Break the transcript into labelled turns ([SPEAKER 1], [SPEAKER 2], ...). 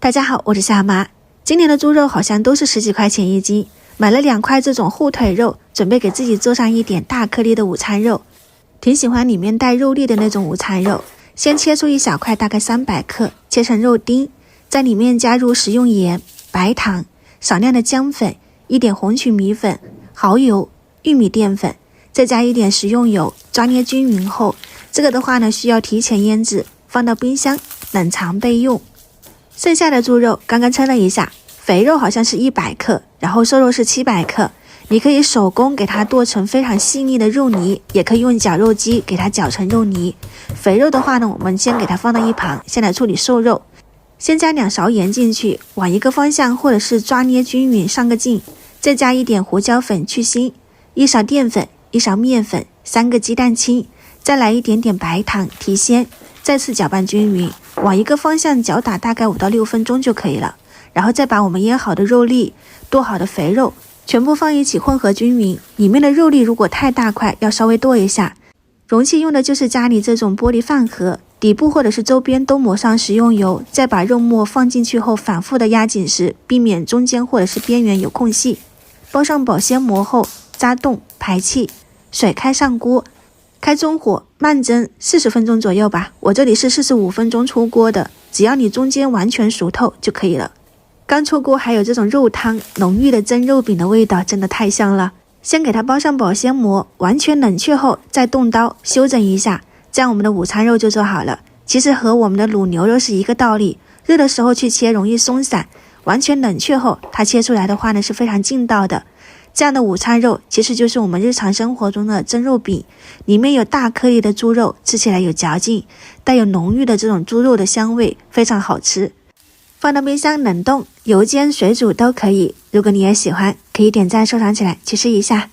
[SPEAKER 1] 大家好，我是夏妈。今年的猪肉好像都是10几块钱一斤，买了2块这种护腿肉，准备给自己做上一点大颗粒的午餐肉。挺喜欢里面带肉粒的那种午餐肉，先切出一小块，大概300克，切成肉丁，在里面加入食用盐、白糖、少量的姜粉、一点红曲米粉、蚝油、玉米淀粉，再加一点食用油，抓捏均匀后，这个的话呢，需要提前腌制，放到冰箱冷藏备用。剩下的猪肉刚刚称了一下，肥肉好像是100克，然后瘦肉是700克。你可以手工给它剁成非常细腻的肉泥，也可以用绞肉机给它绞成肉泥。肥肉的话呢，我们先给它放到一旁，先来处理瘦肉。先加2勺盐进去，往一个方向或者是抓捏均匀上个劲，再加一点胡椒粉去腥，1勺淀粉，1勺面粉，3个鸡蛋清，再来一点点白糖提鲜，再次搅拌均匀，往一个方向搅打大概5到6分钟就可以了。然后再把我们腌好的肉粒、剁好的肥肉全部放一起混合均匀，里面的肉粒如果太大块要稍微剁一下。容器用的就是家里这种玻璃饭盒，底部或者是周边都抹上食用油，再把肉末放进去后反复的压紧实，避免中间或者是边缘有空隙。包上保鲜膜后扎洞排气，水开上锅，开中火慢蒸40分钟左右吧，我这里是45分钟出锅的，只要你中间完全熟透就可以了。刚出锅还有这种肉汤浓郁的蒸肉饼的味道，真的太香了。先给它包上保鲜膜，完全冷却后再动刀修整一下，这样我们的午餐肉就做好了。其实和我们的卤牛肉是一个道理，热的时候去切容易松散，完全冷却后它切出来的话呢是非常劲道的。这样的午餐肉其实就是我们日常生活中的蒸肉饼，里面有大颗粒的猪肉，吃起来有嚼劲，带有浓郁的这种猪肉的香味，非常好吃。放到冰箱冷冻、油煎、水煮都可以。如果你也喜欢，可以点赞收藏起来，去试一下。